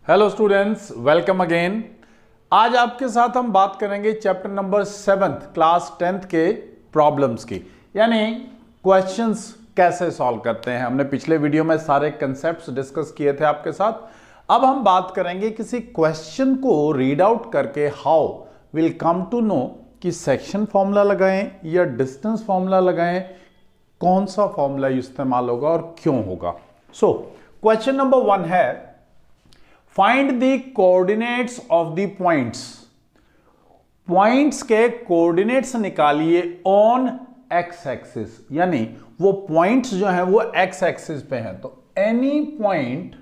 Hello students, welcome again. आज आपके साथ हम बात करेंगे चैप्टर नंबर 7 क्लास 10th के प्रॉब्लम्स की, यानी क्वेश्चंस कैसे सॉल्व करते हैं। हमने पिछले वीडियो में सारे कंसेप्ट्स डिस्कस किए थे आपके साथ। अब हम बात करेंगे किसी क्वेश्चन को रीड आउट करके how will come to know कि सेक्शन फॉर्मूला लगाएं या डिस्टेंस फॉर्मूला लगाएं, कौन सा फॉर्मूला इस्तेमाल होगा और क्यों होगा। सो क्वेश्चन नंबर 1 है, find the coordinates of the points. Points के कोऑर्डिनेट्स निकालिए ऑन एक्स एक्सिस, यानी वो पॉइंट्स जो हैं वो एक्स एक्सिस पे हैं। तो any point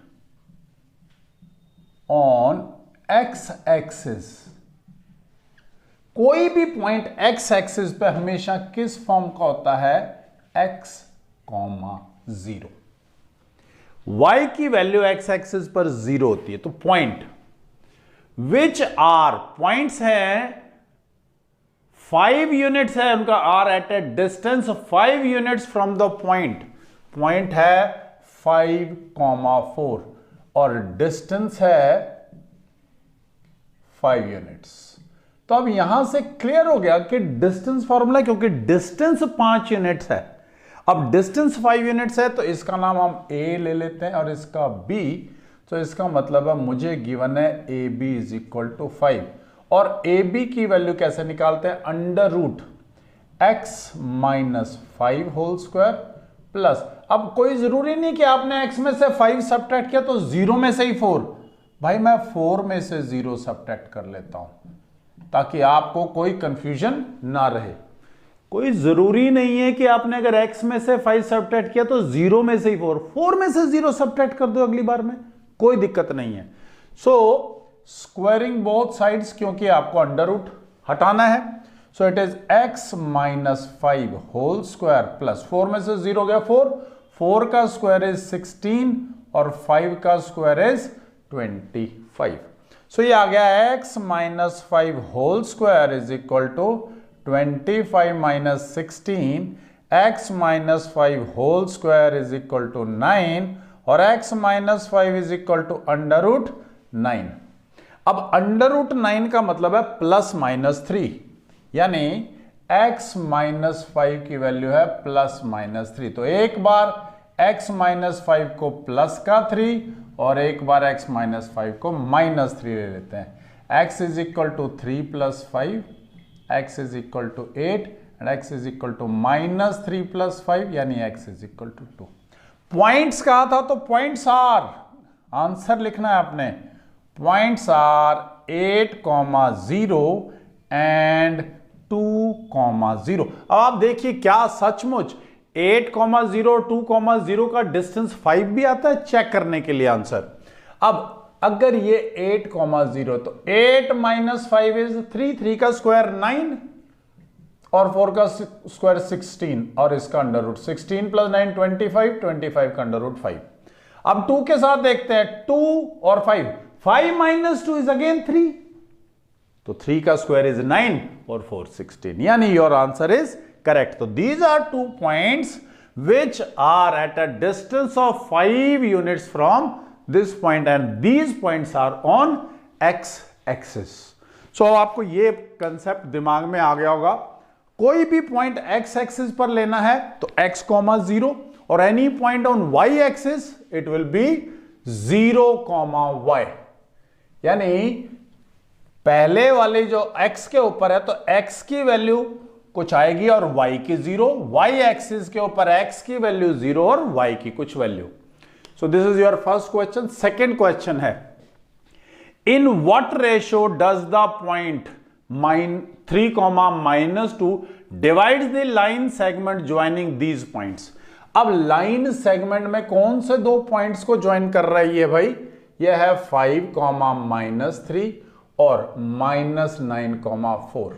on x axis, कोई भी पॉइंट एक्स एक्सिस पे हमेशा किस फॉर्म का होता है? x, 0। y की वैल्यू x एक्सिस पर 0 होती है। तो पॉइंट विच आर, पॉइंट्स हैं 5 यूनिट्स है उनका r at a distance 5 units from the point. Point है 5,4 और डिस्टेंस है 5 यूनिट्स। तो अब यहां से क्लियर हो गया कि डिस्टेंस फॉर्मूला, क्योंकि डिस्टेंस 5 यूनिट्स है। अब डिस्टेंस 5 यूनिट्स है तो इसका नाम हम a ले लेते हैं और इसका b। तो इसका मतलब है मुझे गिवन है ab इज इक्वल टू 5 और ab की वैल्यू कैसे निकालते हैं? Under root x minus 5 whole square plus, अब कोई जरूरी नहीं कि आपने x में से 5 सब्ट्रैक्ट किया तो 0 में से ही 4। भाई मैं 4 में से 0 सब्ट्रैक्ट कर लेता हूं ताकि आपको कोई कंफ्यूजन ना रहे। कोई जरूरी नहीं है कि आपने अगर x में से 5 सब्ट्रैक्ट किया तो 0 में से ही 4 में से 0 सब्ट्रैक्ट कर दो अगली बार में, कोई दिक्कत नहीं है। सो स्क्वायरिंग बोथ साइड्स, क्योंकि आपको अंडर रूट हटाना है। So it is x minus 5 whole square plus 4 में से 0 गया 4 का स्क्वायर इज 16 और 5 का स्क्वायर इज 25। सो ये आ गया x minus 5 whole square is equal to 25 minus 16, x minus 5 whole square is equal to 9 और x minus 5 is equal to under root 9। अब अंडर रूट 9 का मतलब है प्लस माइनस 3, यानी x माइनस 5 की वैल्यू है प्लस माइनस 3। तो एक बार x माइनस 5 को प्लस का 3 और एक बार x माइनस 5 को माइनस 3 ले लेते हैं। x is equal to 3 plus 5, x is equal to 8 and x is equal to minus 3 plus 5, यानी x is equal to 2। Points कहा था तो पॉइंट्स आर, आंसर लिखना है आपने, पॉइंट्स आर 8,0 एंड 2,0। अब आप देखिए क्या सचमुच 8,0 2,0 का डिस्टेंस 5 भी आता है चेक करने के लिए आंसर। अब अगर ये 8,0 तो 8 माइनस 5 इज 3 का स्क्वायर 9 और 4 का स्क्वायर 16 और इसका अंडर रूट 16 प्लस 9 25 का अंडर रूट 5। अब 2 के साथ देखते हैं, 2 और 5 माइनस 2 इज अगेन 3, तो 3 का स्क्वायर इज 9 और 4 16, यानी योर आंसर इज करेक्ट। तो these are 2 points which are at a distance of 5 units from this point and these points are on x axis। so आपको ये कंसेप्ट दिमाग में आ गया होगा। कोई भी पॉइंट x एक्सिस पर लेना है तो x, 0 और any point on y axis it will be 0, y, यानी पहले वाले जो x के ऊपर है तो x की वैल्यू कुछ आएगी और y की 0, y एक्सिस के ऊपर x की वैल्यू 0 और y की कुछ value. So this is your first question. Second question है, in what ratio does the point 3, minus 2 divides the line segment joining these points? अब लाइन सेगमेंट में कौन से दो पॉइंट्स को ज्वाइन कर रही है भाई? यह है 5, माइनस 3 और minus 9, 4।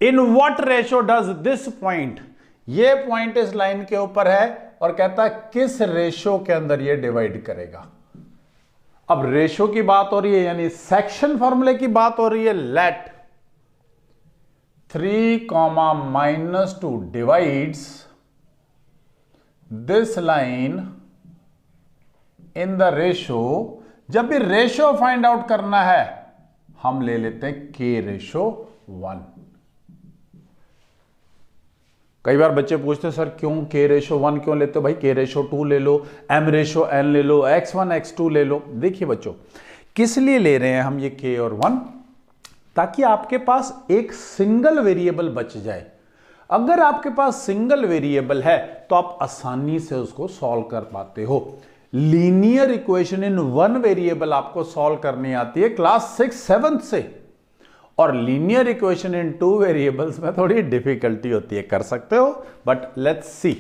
In what ratio does this point, ये पॉइंट इस लाइन के ऊपर है और कहता है किस रेशो के अंदर ये डिवाइड करेगा। अब रेशो की बात हो रही है, यानी सेक्शन फॉर्मूले की बात हो रही है। Let 3, minus 2 divides this line in the ratio जब भी रेशो फाइंड आउट करना है हम ले लेते हैं k/1। कई बार बच्चे पूछते हैं सर क्यों k/1 क्यों लेते हो भाई, k/2 ले लो, m/n ले लो, x1 x2 ले लो। देखिए बच्चों किस लिए ले रहे हैं हम ये k और 1, ताकि आपके पास एक सिंगल वेरिएबल बच जाए। अगर आपके पास सिंगल वेरिएबल है तो आप आसानी से उसको सॉल्व कर पाते हो। Linear equation in one variable आपको सॉल्व करनी आती है क्लास 6-7 से, और linear equation in two variables में थोड़ी डिफिकल्टी होती है। कर सकते हो बट लेट्स सी।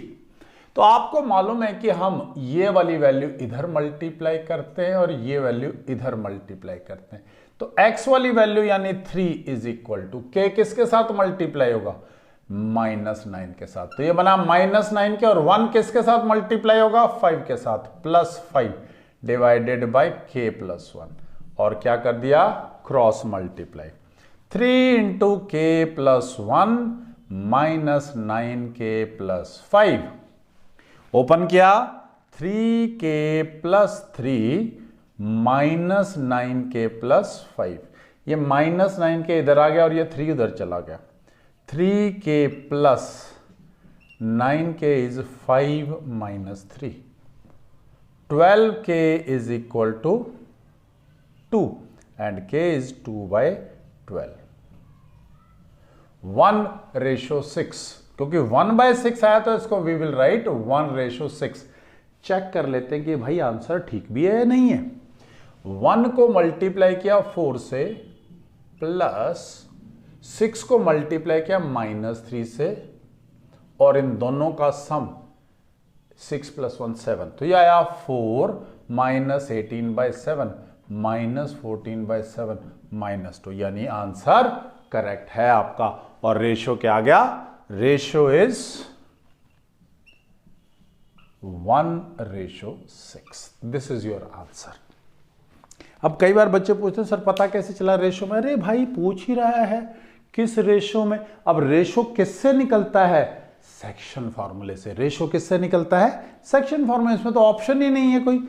तो आपको मालूम है कि हम ये वाली वैल्यू इधर मल्टीप्लाई करते हैं और ये वैल्यू इधर मल्टीप्लाई करते हैं। तो x वाली वैल्यू यानी 3 इज इक्वल टू k किसके साथ मल्टीप्लाई होगा, -9 के साथ। तो ये बना -9 के, और 1 किसके साथ मल्टीप्लाई होगा, 5 के साथ, +5 डिवाइडेड बाय k + 1, और क्या कर दिया, cross multiply. 3 × k + 1 -9k + 5, open किया 3k + 3 -9k + 5, ये -9k इधर आ गया और ये 3 उधर चला गया। 3k + 9k is 5 - 3, 12k is equal to 2 and k is 2/12, 1/6, क्योंकि 1/6 आया तो इसको वी विल राइट 1/6। चेक कर लेते हैं कि भाई आंसर ठीक भी है या नहीं है। 1 को मल्टीप्लाई किया 4 से, प्लस 6 को मल्टीप्लाई किया -3 से, और इन दोनों का सम 6 + 1 7, तो ये आया 4 -18/7 -14/7 -2, यानी आंसर करेक्ट है आपका। और रेशो क्या आ गया, ratio is 1/6। This is your answer. अब कई बार बच्चे पूछते हैं सर पता कैसे चला रेशो में, अरे भाई पूछ ही रहा है किस रेशो में। अब रेशो किससे निकलता है, सेक्शन फॉर्मूले से। रेशो किससे निकलता है, सेक्शन फॉर्मूले, इसमें तो ऑप्शन ही नहीं है कोई।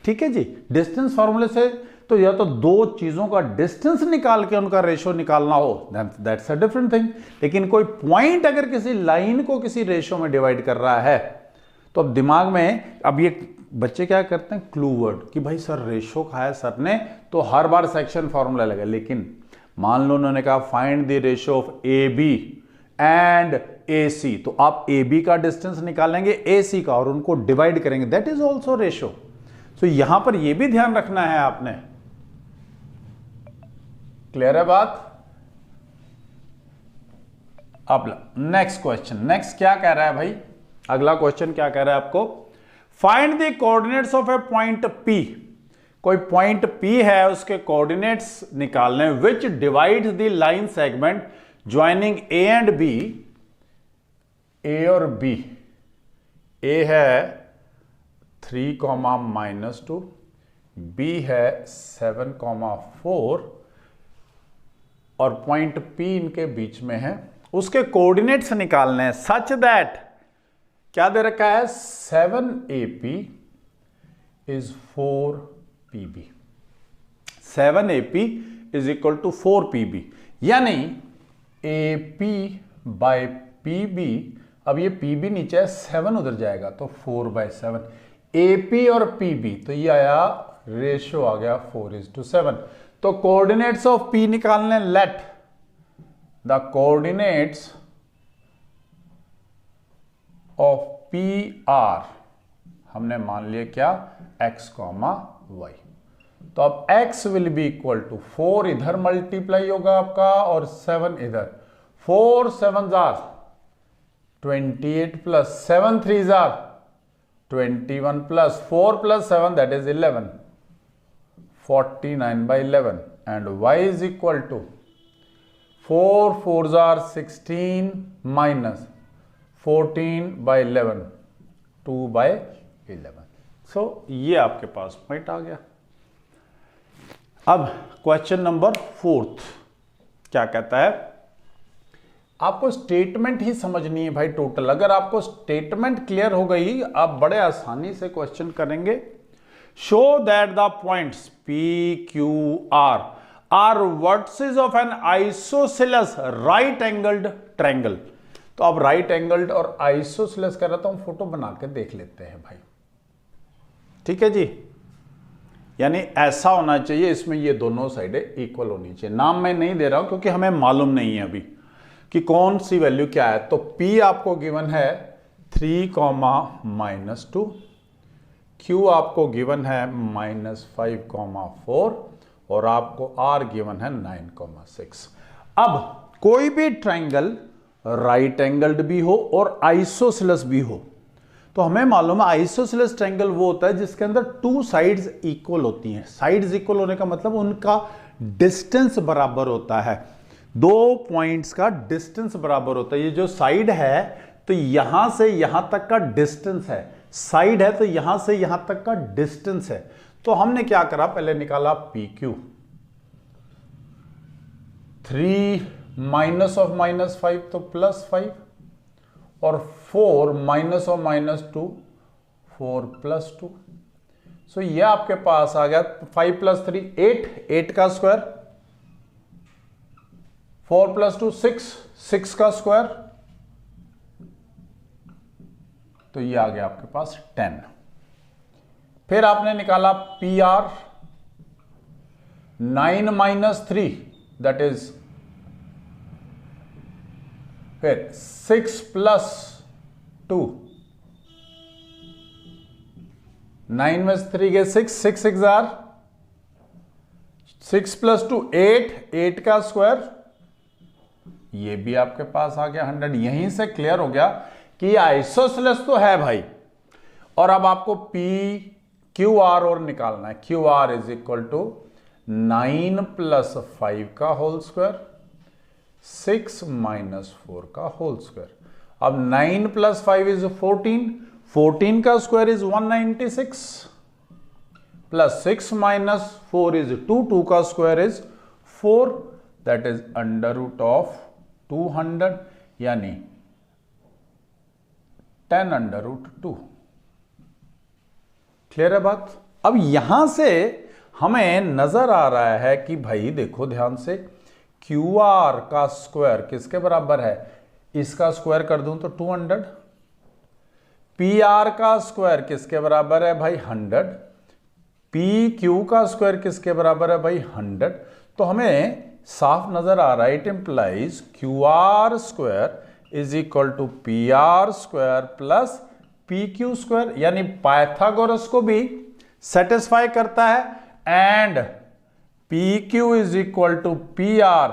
ठीक है जी, डिस्टेंस फॉर्मूले से तो या तो दो चीजों का डिस्टेंस निकाल के उनका रेशो निकालना हो, दैट्स अ डिफरेंट थिंग। लेकिन कोई पॉइंट अगर किसी लाइन को किसी रेशो में डिवाइड कर रहा है तो अब दिमाग में, अब ये बच्चे क्या करते हैं, क्लू वर्ड कि भाई सर रेशो खाया सर ने तो हर बार सेक्शन फॉर्मूला लगा। लेकिन मान लो उन्होंने कहा find the ratio of a b and a c, तो आप ए बी का डिस्टेंस निकालेंगे ए सी का और उनको डिवाइड करेंगे, दैट इज ऑल्सो रेशो। तो यहां पर यह भी ध्यान रखना है आपने। क्लियर है बात। अब नेक्स्ट क्वेश्चन, नेक्स्ट क्या कह रहा है भाई, अगला क्वेश्चन क्या कह रहा है आपको, find the coordinates of A point P। कोई पॉइंट P है, उसके कोऑर्डिनेट्स निकालने, विच divides the line segment joining A and B, A और B। A है 3, -2, B है 7, 4, और पॉइंट P इनके बीच में है। उसके कोऑर्डिनेट्स निकालने हैं सच दैट, क्या दे रखा है, 7AP is 4PB, 7AP is equal to 4PB, यानी AP/PB, अब ये PB नीचे है, 7 उधर जाएगा तो 4/7, AP और PB, तो ये आया रेशियो आ गया 4:7। तो कोऑर्डिनेट्स ऑफ P निकालने, let the coordinates of P are, हमने मान लिया क्या, x, y। तो अब x will be equal to 4 इधर मल्टीप्लाई होगा आपका और 7 इधर, 4 7s are 28 plus 7 3s are 21 plus 4 plus 7 that is 11, 49/11, and y is equal to 4 4s are 16 minus 14/11, 2/11। सो ये आपके पास पॉइंट आ गया। अब क्वेश्चन नंबर 4 क्या कहता है, आपको स्टेटमेंट ही समझनी है भाई टोटल। अगर आपको स्टेटमेंट क्लियर हो गई, आप बड़े आसानी से क्वेश्चन करेंगे। Show that the points P Q R vertices of N isosceles right angled triangle. तो अब राइट एंगल्ड और आइसोसेलेस कर रहा था, हम फोटो बना के देख लेते हैं भाई। ठीक है जी, यानी ऐसा होना चाहिए, इसमें ये दोनों साइडें इक्वल होनी चाहिए। नाम मैं नहीं दे रहा हूं क्योंकि हमें मालूम नहीं है अभी कि कौन सी वैल्यू क्या है। तो P आपको गिवन है 3,-2, Q आपको गिवन है -5,4 और आपको R गिवन है 9,6। अब कोई भी ट्रायंगल राइट एंगल्ड भी हो और आइसोसेलेस भी हो, तो हमें मालूम है आइसोसेलेस ट्रायंगल वो होता है जिसके अंदर टू साइड्स इक्वल होती हैं। साइड्स इक्वल होने का मतलब उनका डिस्टेंस बराबर होता है, दो पॉइंट्स का डिस्टेंस बराबर होता है। ये जो साइड है तो यहां से यहां तक का डिस्टेंस है, साइड है तो यहां से यहां तक का डिस्टेंस है। तो हमने क्या करा, पहले निकाला PQ, 3 माइनस ऑफ -5 तो +5 और 4 माइनस ऑफ -2 4 + 2। सो ये आपके पास आ गया 5 + 3 8 का स्क्वायर, 4 + 2 6 का स्क्वायर, तो ये आ गया आपके पास 10। फिर आपने निकाला PR 9 - 3 दैट इज, फिर 6 + 2, 9 में 3 गए 6 6 6 + 2 8 का स्क्वायर, ये भी आपके पास आ गया 100। यहीं से क्लियर हो गया कि आइसोसेलेस तो है भाई। और अब आपको PQR और निकालना है। QR = 9 + 5 का होल स्क्वायर 6 - 4 का होल स्क्वायर। अब 9 + 5 = 14, 14 का स्क्वायर इज 196 प्लस 6 - 4 इज 2, 2 का स्क्वायर इज 4, दैट इज √200 यानी 10√2। क्लियर है बात। अब यहां से हमें नजर आ रहा है कि भाई देखो ध्यान से, QR का स्क्वायर किसके बराबर है, इसका स्क्वायर कर दूं तो 200। PR का स्क्वायर किसके बराबर है भाई 100। PQ का स्क्वायर किसके बराबर है भाई 100। तो हमें साफ नजर आ रहा है, it implies QR square = PR square plus PQ square, यानी पाइथागोरस को भी सेटिस्फाई करता है। एंड PQ = PR,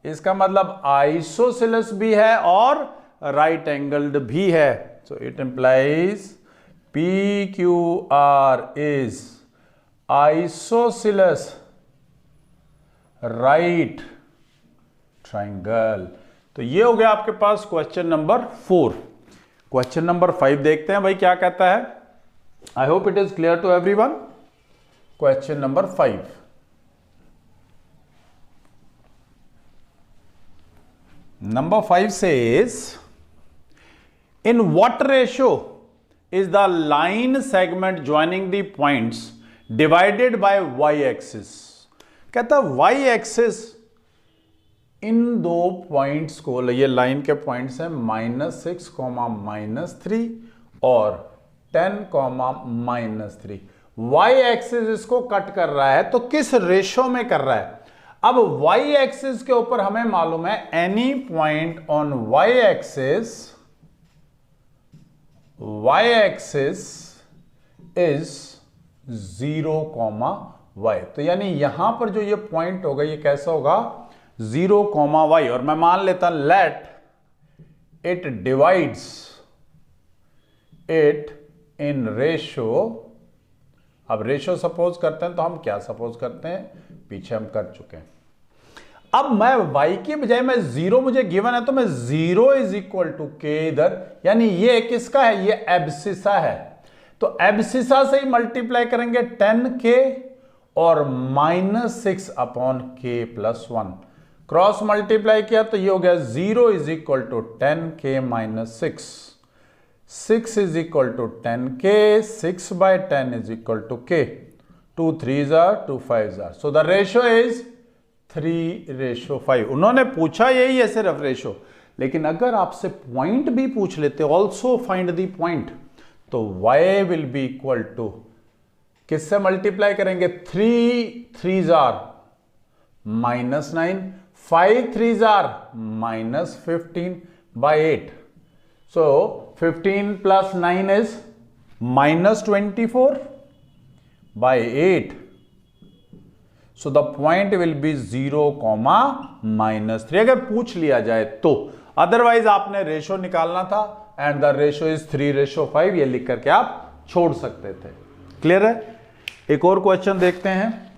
इसका मतलब आइसोसेलेस भी है और राइट एंगल्ड भी है। So it implies PQR is isosceles right triangle. तो ये हो गया आपके पास क्वेश्चन नंबर 4। क्वेश्चन नंबर 5 देखते हैं भाई क्या कहता है। I hope it is clear to everyone. Question number 5, number 5 says, in what ratio is the line segment joining the points divided by y-axis? कहता है y-axis इन दो पॉइंट्स को, ये लाइन के पॉइंट्स हैं -6, -3 और 10, -3। y-axis इसको कट कर रहा है, तो किस रेशो में कर रहा है। अब y-axis के ऊपर हमें मालूम है any point on y-axis is 0, y। तो यानी यहां पर जो ये पॉइंट होगा ये कैसा होगा 0, y। और मैं मान लेता let it divides it in ratio. अब रेशो सपोज करते हैं तो हम क्या सपोज करते हैं, पीछे हम कर चुके हैं। अब मैं y की बजाय मैं 0 मुझे गिवन है तो मैं 0 = k इधर, यानी ये किसका है, ये एब्सिसा है। तो एब्सिसा से ही मल्टीप्लाई करेंगे 10k और -6/k + 1 क्रॉस मल्टीप्लाई किया तो ये हो गया 0 = 10k - 6, 6 = 10k, 6/10 = k। 2 3s are 2 5s are, so the ratio is 3:5। उन्होंने पूछा यही है सिर्फ रेशो, लेकिन अगर आपसे पॉइंट भी पूछ लेते, ऑल्सो फाइंड द पॉइंट, तो y will be equal to, किससे मल्टीप्लाई करेंगे, 3 3s are -9, 5 3s are -15 by 8, so 15 plus 9 is -24 by 8, so the point will be 0, -3 अगर पूछ लिया जाए तो। अदरवाइज आपने रेशो निकालना था एंड द रेशो इज 3:5, ये लिख करके आप छोड़ सकते थे। क्लियर है? एक और क्वेश्चन देखते हैं,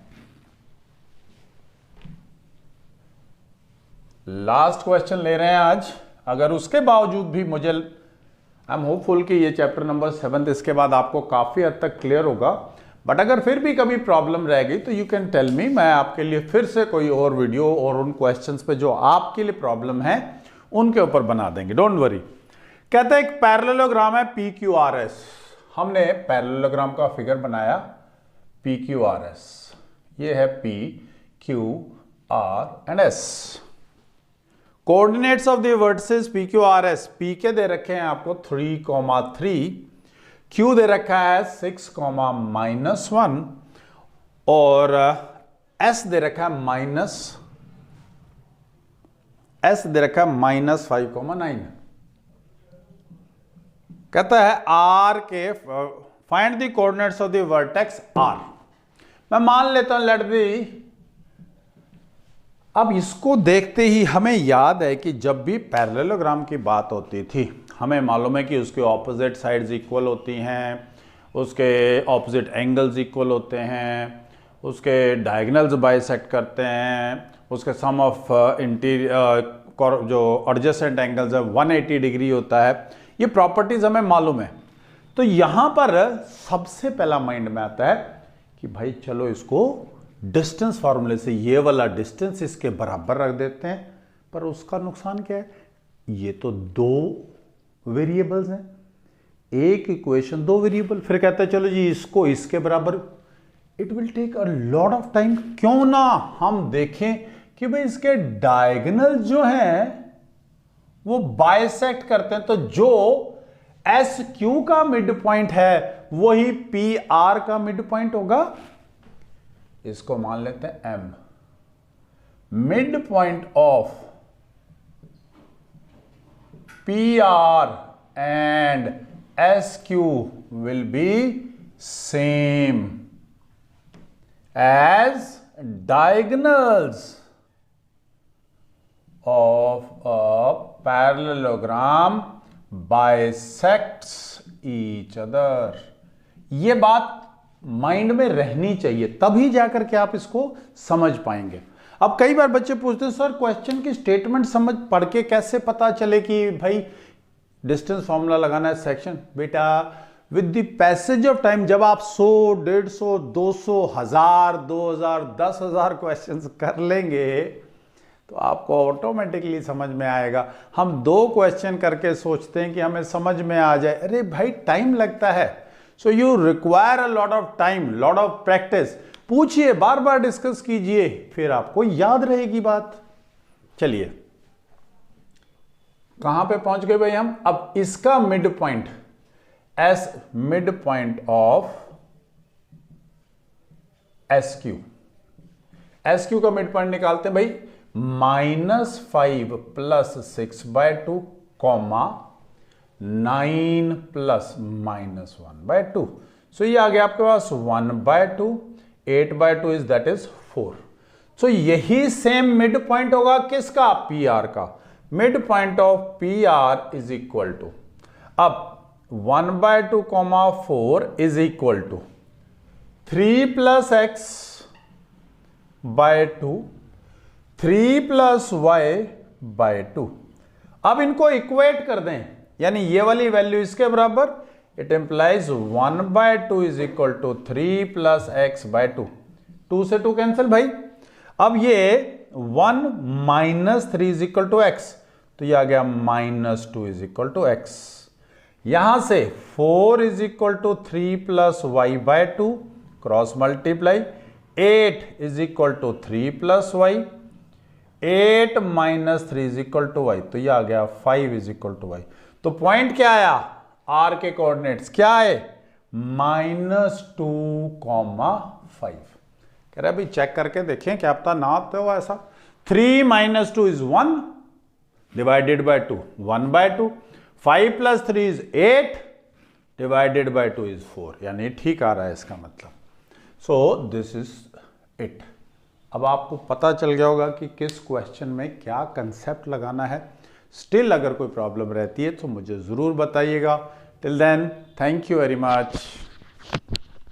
लास्ट क्वेश्चन ले रहे हैं आज। अगर उसके बावजूद भी मुझे, आई एम होपफुल कि ये चैप्टर नंबर 7 इसके बाद आपको काफी हद तक क्लियर होगा, बट अगर फिर भी कभी प्रॉब्लम रह गई तो यू कैन टेल मी, मैं आपके लिए फिर से कोई और वीडियो और उन क्वेश्चंस पे जो आपके लिए प्रॉब्लम है उनके ऊपर बना देंगे, डोंट वरी। कहते हैं एक पैरेललोग्राम है PQRS, हमने पैरेललोग्राम का फिगर बनाया PQRS, ये है PQR and S। Coordinates of the vertices PQRS, P के दे रखे हैं आपको 3,3, Q दे रखा है 6, -1 और S दे रखा है -5,9। कहता है R के find the coordinates of the vertex R। मैं मान लेता हूं लेट दी, अब इसको देखते ही हमें याद है कि जब भी पैरेललोग्राम की बात होती थी, हमें मालूम है कि उसके ऑपोजिट साइड्स इक्वल होती हैं, उसके ऑपोजिट एंगल्स इक्वल होते हैं, उसके डायगोनल्स बाइसेक्ट करते हैं, उसके सम ऑफ इंटीरियर जो एडजेसेंट एंगल्स है 180 डिग्री होता है। ये प्रॉपर्टीज हमें मालूम है। तो यहां पर सबसे पहला माइंड में आता है कि भाई चलो इसको डिस्टेंस फॉर्मूले से ये वाला डिस्टेंस इसके बराबर रख देते हैं, पर उसका नुकसान क्या है, ये तो 2 वेरिएबल्स हैं, एक इक्वेशन 2 वेरिएबल। फिर कहते हैं चलो जी इसको इसके बराबर, it will take a lot of time. क्यों ना हम देखें कि भाई इसके डायगोनल जो हैं वो बाइसेक्ट करते हैं, तो जो SQ का मिड पॉइंट है वही PR का मिड पॉइंट होगा। इसको मान लेते हैं M, mid point of PR and SQ will be same as diagonals of a parallelogram bisects each other। ये बात माइंड में रहनी चाहिए, तभी जाकर के आप इसको समझ पाएंगे। अब कई बार बच्चे पूछते हैं सर क्वेश्चन की स्टेटमेंट समझ पढ़ के कैसे पता चले कि भाई डिस्टेंस फॉर्मूला लगाना है सेक्शन। बेटा with the passage of time जब आप 100, 150, 200, 1000, 2000, 10,000 क्वेश्चंस कर लेंगे तो आपको ऑटोमेटिकली समझ में आएगा। हम 2 क्वेश्चन करके सोचते हैं कि हमें समझ में आ जाए, अरे भाई टाइम लगता है। So you require a lot of time, lot of practice. पूछिए, बार बार डिस्कस कीजिए, फिर आपको याद रहेगी बात। चलिए कहां पे पहुंच गए भाई हम, अब इसका mid point S, mid point of SQ का मिड पॉइंट निकालते हैं भाई, -5 + 6/2, 9 + -1/2। सो ये आ गया आपके पास 1/2, 8/2 इज दैट इज 4। सो यही सेम मिड पॉइंट होगा किसका, PR का। Mid point of PR is equal to, अब 1/2, 4 is equal to 3 + x/2, 3 + y/2। अब इनको इक्वेट कर दें, यानी ये वाली वैल्यू इसके बराबर, it implies 1/2 is equal to 3 + x/2। 2 से 2 कैंसिल भाई। अब ये 1 - 3 इज इक्वल टू x, तो ये आ गया -2 इज इक्वल टू x। यहां से 4 is equal to 3 + y/2, cross multiply, 8 is equal to 3 plus y, 8 minus 3 is equal to y, तो ये आ गया 5 इज इक्वल टू वाई। तो पॉइंट क्या आया, आर के कोऑर्डिनेट्स क्या आए, -2,5। कह रहा है भाई चेक करके देखें क्या पता ना आते हो ऐसा। 3 minus 2 is 1 divided by 2, 1/2, 5 plus 3 is 8 divided by 2 is 4, यानी ठीक आ रहा है इसका मतलब। So this is it. अब आपको पता चल गया होगा कि किस क्वेश्चन में क्या कंसेप्ट लगाना है। स्टिल अगर कोई प्रॉब्लम रहती है तो मुझे ज़रूर बताइएगा। Till then, thank you very much.